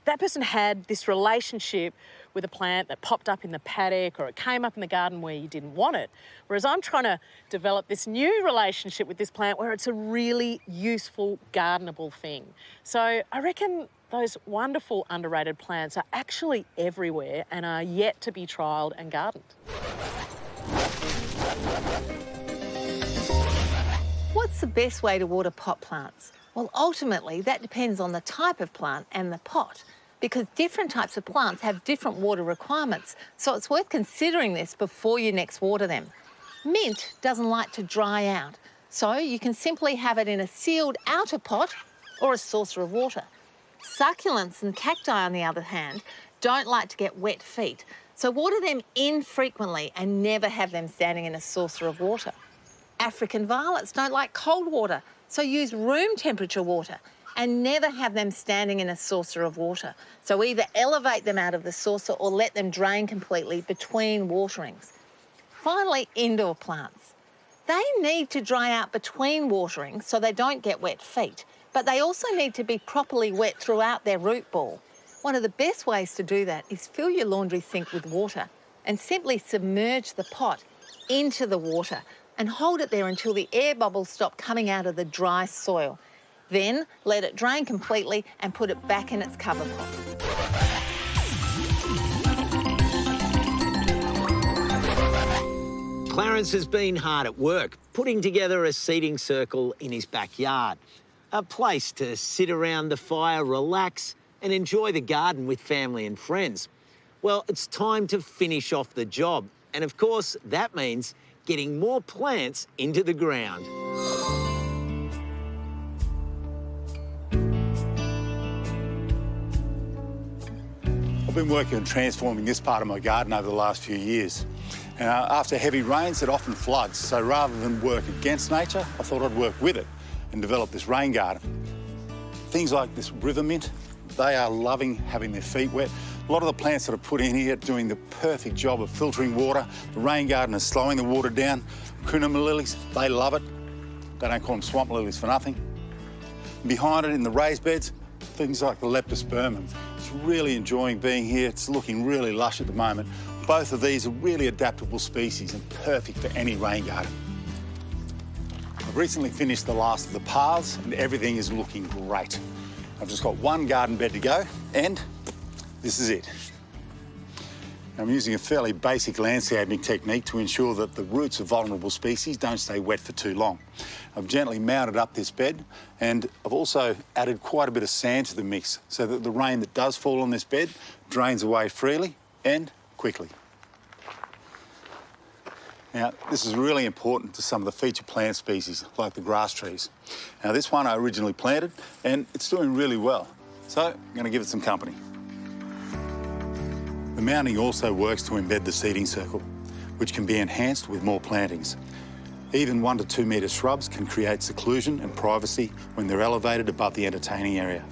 that person had this relationship with a plant that popped up in the paddock or it came up in the garden where you didn't want it. Whereas I'm trying to develop this new relationship with this plant where it's a really useful, gardenable thing. So I reckon those wonderful underrated plants are actually everywhere and are yet to be trialled and gardened. What's the best way to water pot plants? Well, ultimately, that depends on the type of plant and the pot, because different types of plants have different water requirements, so it's worth considering this before you next water them. Mint doesn't like to dry out, so you can simply have it in a sealed outer pot or a saucer of water. Succulents and cacti, on the other hand, don't like to get wet feet, so water them infrequently and never have them standing in a saucer of water. African violets don't like cold water, so use room temperature water and never have them standing in a saucer of water. So either elevate them out of the saucer or let them drain completely between waterings. Finally, indoor plants. They need to dry out between waterings so they don't get wet feet, but they also need to be properly wet throughout their root ball. One of the best ways to do that is fill your laundry sink with water and simply submerge the pot into the water and hold it there until the air bubbles stop coming out of the dry soil. Then let it drain completely and put it back in its cover pot. Clarence has been hard at work putting together a seating circle in his backyard. A place to sit around the fire, relax and enjoy the garden with family and friends. Well, it's time to finish off the job. And of course, that means getting more plants into the ground. I've been working on transforming this part of my garden over the last few years. After heavy rains, it often floods, so rather than work against nature, I thought I'd work with it and develop this rain garden. Things like this river mint, they are loving having their feet wet. A lot of the plants that are put in here are doing the perfect job of filtering water. The rain garden is slowing the water down. Cinnamon lilies, they love it. They don't call them swamp lilies for nothing. Behind it in the raised beds, things like the leptospermum. It's really enjoying being here. It's looking really lush at the moment. Both of these are really adaptable species and perfect for any rain garden. I've recently finished the last of the paths and everything is looking great. I've just got one garden bed to go and this is it. I'm using a fairly basic landscaping technique to ensure that the roots of vulnerable species don't stay wet for too long. I've gently mounted up this bed and I've also added quite a bit of sand to the mix so that the rain that does fall on this bed drains away freely and quickly. Now, this is really important to some of the feature plant species, like the grass trees. Now, this one I originally planted, and it's doing really well. So, I'm going to give it some company. The mounting also works to embed the seating circle, which can be enhanced with more plantings. Even 1 to 2 metre shrubs can create seclusion and privacy when they're elevated above the entertaining area.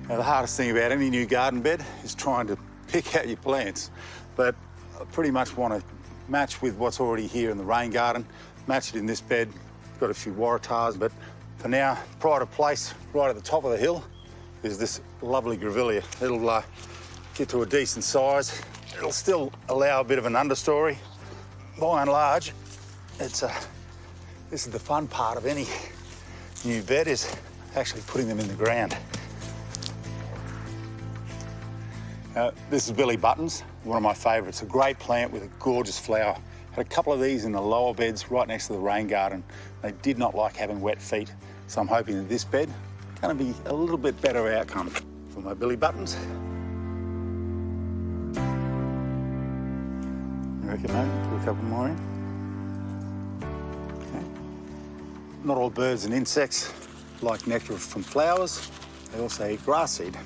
Now, the hardest thing about any new garden bed is trying to pick out your plants. But I pretty much want to match with what's already here in the rain garden, match it in this bed. Got a few waratahs, but for now, pride of place right at the top of the hill is this lovely grevillea. It'll get to a decent size. It'll still allow a bit of an understory. By and large, this is the fun part of any new bed, is actually putting them in the ground. This is Billy Buttons, one of my favourites. A great plant with a gorgeous flower. Had a couple of these in the lower beds right next to the rain garden. They did not like having wet feet, so I'm hoping that this bed is going to be a little bit better outcome for my Billy Buttons. You reckon, mate? Put a couple more in. Okay. Not all birds and insects like nectar from flowers. They also eat grass seed,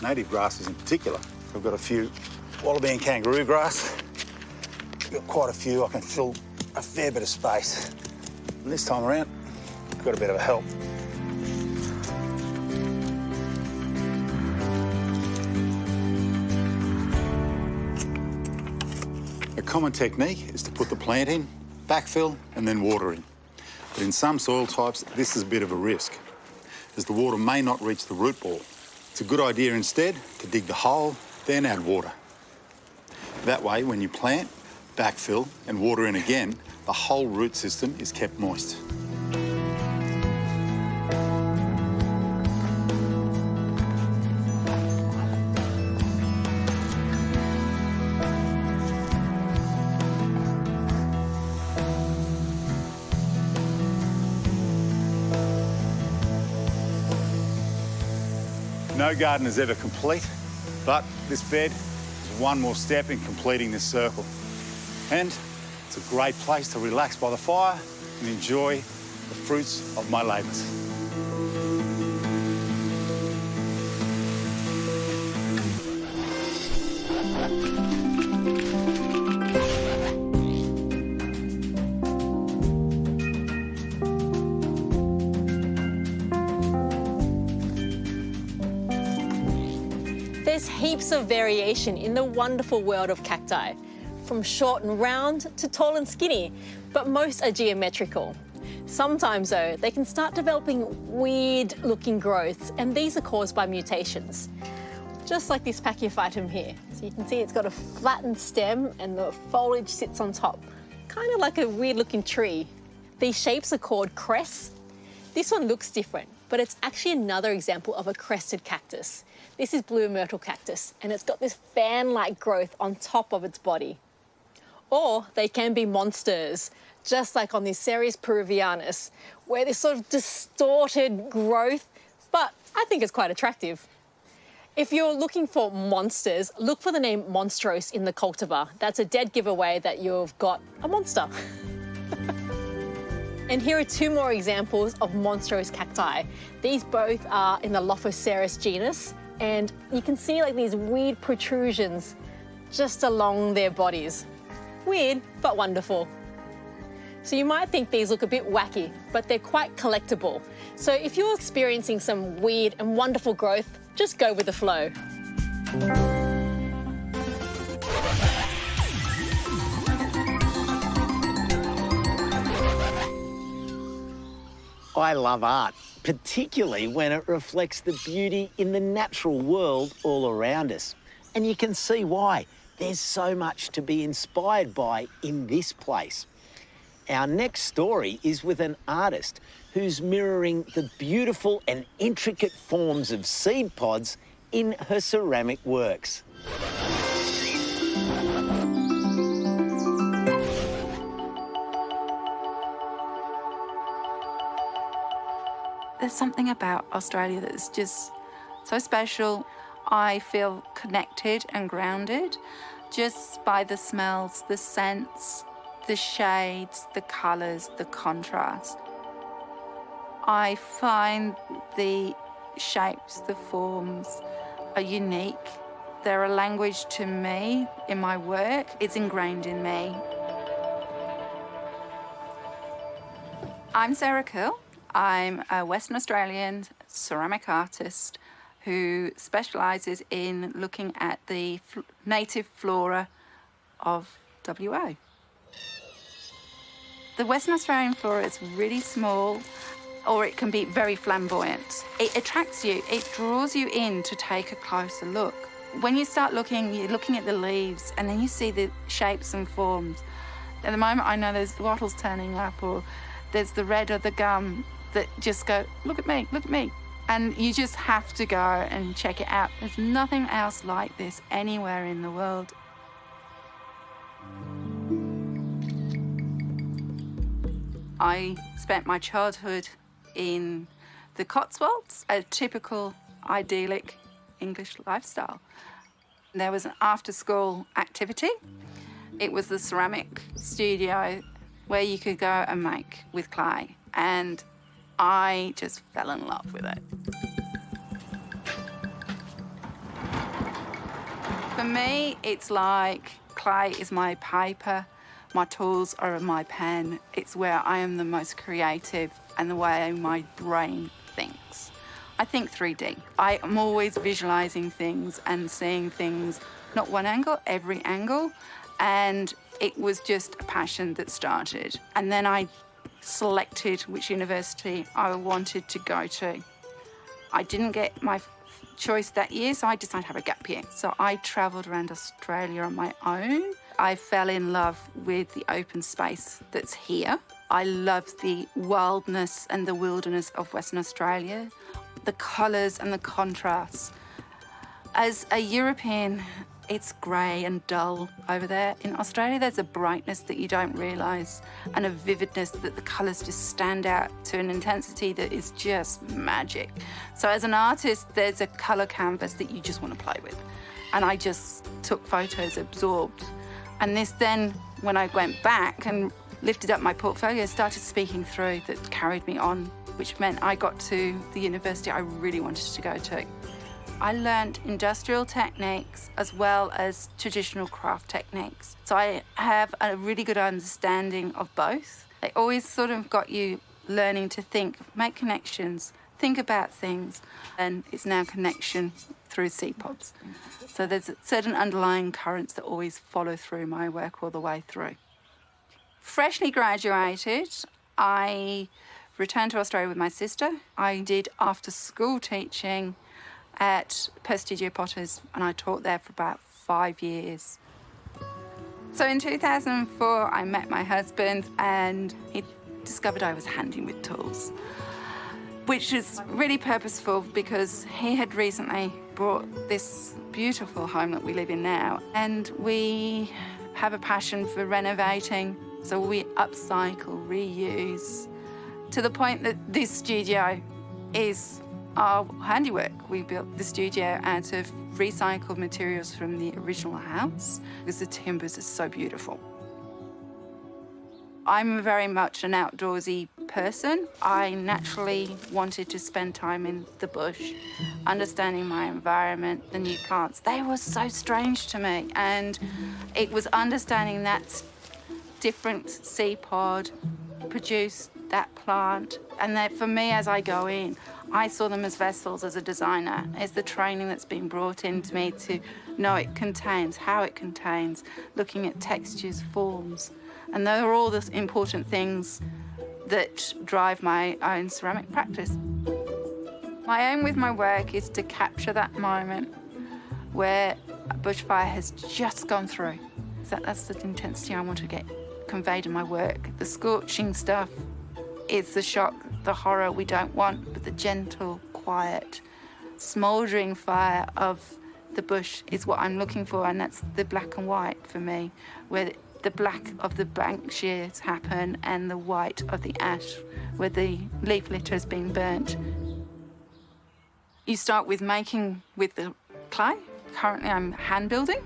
native grasses in particular. I've got a few wallaby and kangaroo grass. Got quite a few. I can fill a fair bit of space. And this time around, I've got a bit of a help. A common technique is to put the plant in, backfill, and then water in. But in some soil types, this is a bit of a risk, as the water may not reach the root ball. It's a good idea instead to dig the hole, then add water. That way, when you plant, backfill and water in again, the whole root system is kept moist. No garden is ever complete, but this bed is one more step in completing this circle. And it's a great place to relax by the fire and enjoy the fruits of my labours. There's heaps of variation in the wonderful world of cacti, from short and round to tall and skinny, but most are geometrical. Sometimes, though, they can start developing weird-looking growths, and these are caused by mutations. Just like this pachyphytum here. So you can see it's got a flattened stem and the foliage sits on top, kind of like a weird-looking tree. These shapes are called crests. This one looks different, but it's actually another example of a crested cactus. This is blue myrtle cactus, and it's got this fan-like growth on top of its body. Or they can be monsters, just like on the Ceres peruvianus, where this sort of distorted growth, but I think it's quite attractive. If you're looking for monsters, look for the name monstrose in the cultivar. That's a dead giveaway that you've got a monster. And here are two more examples of monstrose cacti. These both are in the Lophoceras genus, and you can see like these weird protrusions just along their bodies. Weird, but wonderful. So you might think these look a bit wacky, but they're quite collectible. So if you're experiencing some weird and wonderful growth, just go with the flow. I love art, particularly when it reflects the beauty in the natural world all around us. And you can see why. There's so much to be inspired by in this place. Our next story is with an artist who's mirroring the beautiful and intricate forms of seed pods in her ceramic works. There's something about Australia that's just so special. I feel connected and grounded just by the smells, the scents, the shades, the colours, the contrast. I find the shapes, the forms are unique. They're a language to me in my work. It's ingrained in me. I'm Sarah Curl. I'm a Western Australian ceramic artist who specialises in looking at the native flora of WA. The Western Australian flora is really small, or it can be very flamboyant. It attracts you, it draws you in to take a closer look. When you start looking, you're looking at the leaves and then you see the shapes and forms. At the moment I know there's wattles turning up, or there's the red of the gum that just go, look at me, look at me. And you just have to go and check it out. There's nothing else like this anywhere in the world. I spent my childhood in the Cotswolds, a typical idyllic English lifestyle. There was an after-school activity. It was the ceramic studio where you could go and make with clay. And I just fell in love with it. For me, it's like clay is my paper, my tools are my pen. It's where I am the most creative and the way my brain thinks. I think 3D. I am always visualising things and seeing things, not one angle, every angle. And it was just a passion that started. And then I selected which university I wanted to go to. I didn't get my choice that year, so I decided to have a gap year. So I travelled around Australia on my own. I fell in love with the open space that's here. I love the wildness and the wilderness of Western Australia, the colours and the contrasts. As a European, it's grey and dull over there. In Australia, there's a brightness that you don't realise and a vividness that the colours just stand out to an intensity that is just magic. So as an artist, there's a colour canvas that you just want to play with. And I just took photos, absorbed. And this then, when I went back and lifted up my portfolio, started speaking through, that carried me on, which meant I got to the university I really wanted to go to. I learned industrial techniques as well as traditional craft techniques. So I have a really good understanding of both. They always sort of got you learning to think, make connections, think about things, and it's now connection through seedpods. So there's certain underlying currents that always follow through my work all the way through. Freshly graduated, I returned to Australia with my sister. I did after-school teaching at Prestigia Potters, and I taught there for about 5 years. So in 2004, I met my husband and he discovered I was handy with tools, which is really purposeful because he had recently bought this beautiful home that we live in now, and we have a passion for renovating, so we upcycle, reuse, to the point that this studio is our handiwork. We built the studio out of recycled materials from the original house because the timbers are so beautiful. I'm very much an outdoorsy person. I naturally wanted to spend time in the bush, understanding my environment, the new plants. They were so strange to me, and it was understanding that different seed pod produced that plant. And that for me, as I go in, I saw them as vessels as a designer. It's the training that's been brought into me to know it contains, how it contains, looking at textures, forms. And those are all the important things that drive my own ceramic practice. My aim with my work is to capture that moment where a bushfire has just gone through. That's the intensity I want to get conveyed in my work. The scorching stuff is the shock, the horror we don't want, but the gentle, quiet, smouldering fire of the bush is what I'm looking for, and that's the black and white for me, where the black of the bank shears happen and the white of the ash where the leaf litter has been burnt. You start with making with the clay. Currently I'm hand building,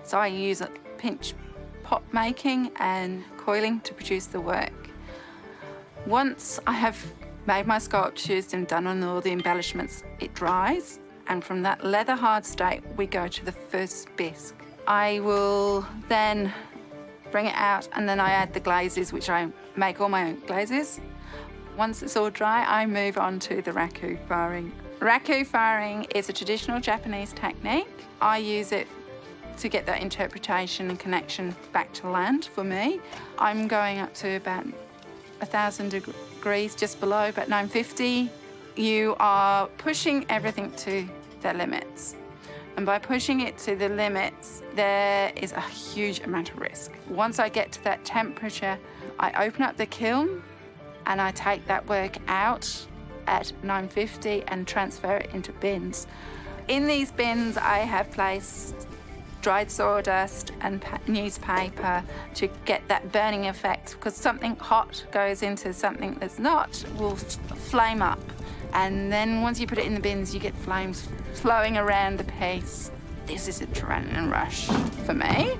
so I use a pinch pot making and coiling to produce the work. Once I have made my sculptures and done on all the embellishments, it dries, and from that leather hard state we go to the first bisque. I will then bring it out, and then I add the glazes, which I make all my own glazes. Once it's all dry, I move on to the raku firing. Raku firing is a traditional Japanese technique. I use it to get that interpretation and connection back to land for me. I'm going up to about 1,000 degrees, just below, about 950. You are pushing everything to their limits. And by pushing it to the limits, there is a huge amount of risk. Once I get to that temperature, I open up the kiln and I take that work out at 950 and transfer it into bins. In these bins, I have placed dried sawdust and newspaper to get that burning effect, because something hot goes into something that's not, will flame up. And then once you put it in the bins, you get flames flowing around the piece. This is a adrenaline rush for me.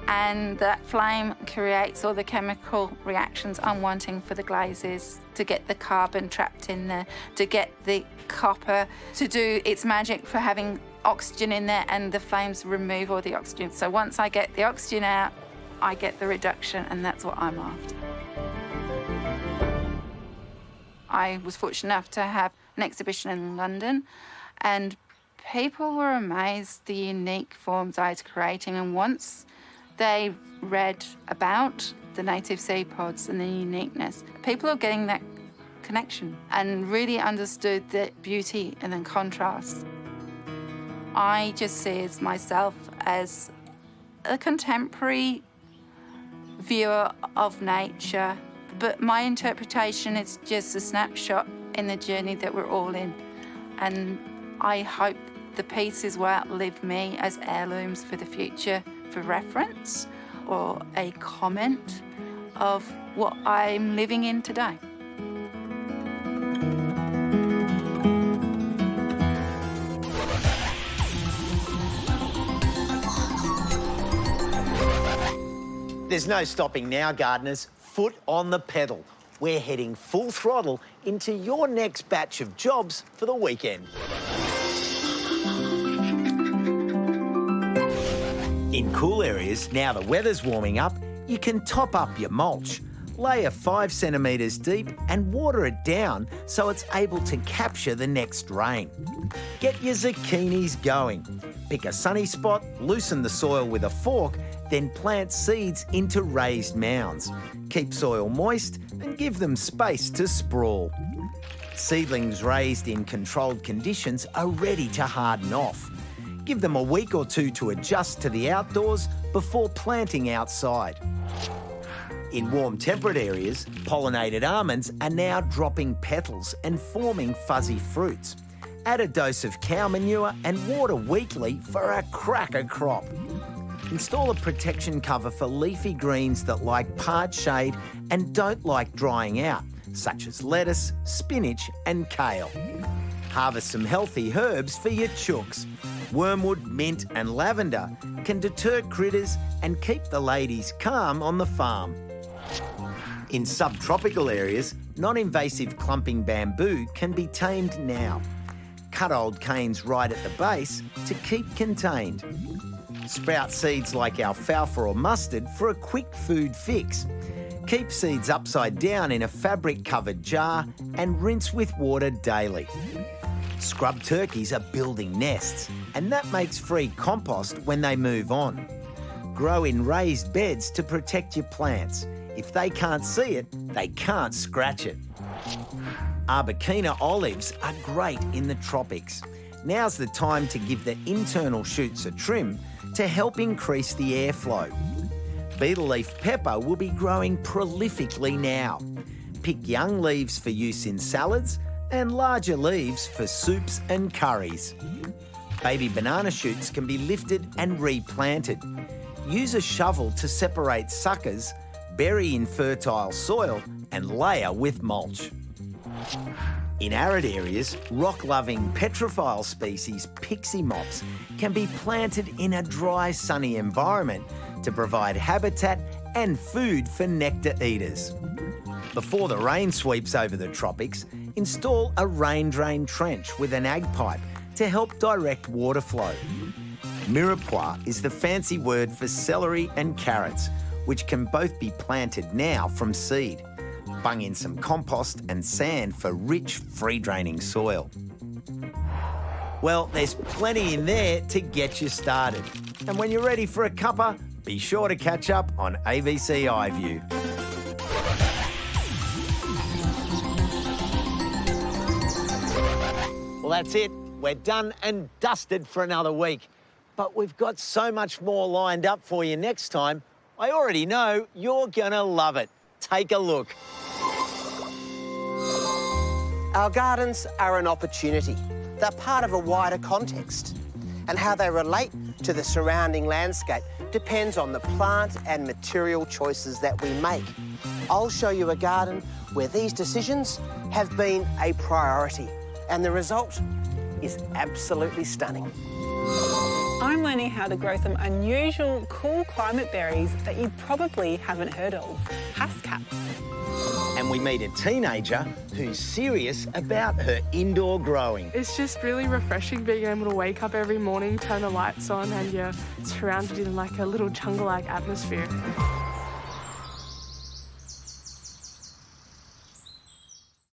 And that flame creates all the chemical reactions I'm wanting for the glazes, to get the carbon trapped in there, to get the copper to do its magic for having oxygen in there, and the flames remove all the oxygen. So once I get the oxygen out, I get the reduction, and that's what I'm after. I was fortunate enough to have an exhibition in London, and people were amazed the unique forms I was creating. And once they read about the native seed pods and the uniqueness, people are getting that connection and really understood the beauty and then contrast. I just see myself as a contemporary viewer of nature, but my interpretation is just a snapshot in the journey that we're all in. And I hope the pieces will outlive me as heirlooms for the future, for reference or a comment of what I'm living in today. There's no stopping now, gardeners. Foot on the pedal. We're heading full throttle into your next batch of jobs for the weekend. In cool areas, now the weather's warming up, you can top up your mulch. Layer 5 centimetres deep and water it down so it's able to capture the next rain. Get your zucchinis going. Pick a sunny spot, loosen the soil with a fork, then plant seeds into raised mounds. Keep soil moist and give them space to sprawl. Seedlings raised in controlled conditions are ready to harden off. Give them a week or two to adjust to the outdoors before planting outside. In warm temperate areas, pollinated almonds are now dropping petals and forming fuzzy fruits. Add a dose of cow manure and water weekly for a cracker crop. Install a protection cover for leafy greens that like part shade and don't like drying out, such as lettuce, spinach and kale. Harvest some healthy herbs for your chooks. Wormwood, mint and lavender can deter critters and keep the ladies calm on the farm. In subtropical areas, non-invasive clumping bamboo can be tamed now. Cut old canes right at the base to keep contained. Sprout seeds like alfalfa or mustard for a quick food fix. Keep seeds upside down in a fabric-covered jar and rinse with water daily. Scrub turkeys are building nests, and that makes free compost when they move on. Grow in raised beds to protect your plants. If they can't see it, they can't scratch it. Arbequina olives are great in the tropics. Now's the time to give the internal shoots a trim to help increase the airflow. Beetle leaf pepper will be growing prolifically now. Pick young leaves for use in salads and larger leaves for soups and curries. Baby banana shoots can be lifted and replanted. Use a shovel to separate suckers, bury in fertile soil and layer with mulch. In arid areas, rock-loving petrophile species pixie mops can be planted in a dry, sunny environment to provide habitat and food for nectar eaters. Before the rain sweeps over the tropics, install a rain drain trench with an ag pipe to help direct water flow. Mirepoix is the fancy word for celery and carrots, which can both be planted now from seed. Bung in some compost and sand for rich, free-draining soil. Well, there's plenty in there to get you started. And when you're ready for a cuppa, be sure to catch up on ABC iView. Well, that's it. We're done and dusted for another week. But we've got so much more lined up for you next time. I already know you're gonna love it. Take a look. Our gardens are an opportunity. They're part of a wider context. And how they relate to the surrounding landscape depends on the plant and material choices that we make. I'll show you a garden where these decisions have been a priority. And the result is absolutely stunning. I'm learning how to grow some unusual, cool climate berries that you probably haven't heard of, hasscaps. And we meet a teenager who's serious about her indoor growing. It's just really refreshing being able to wake up every morning, turn the lights on, and you're surrounded in like a little jungle-like atmosphere.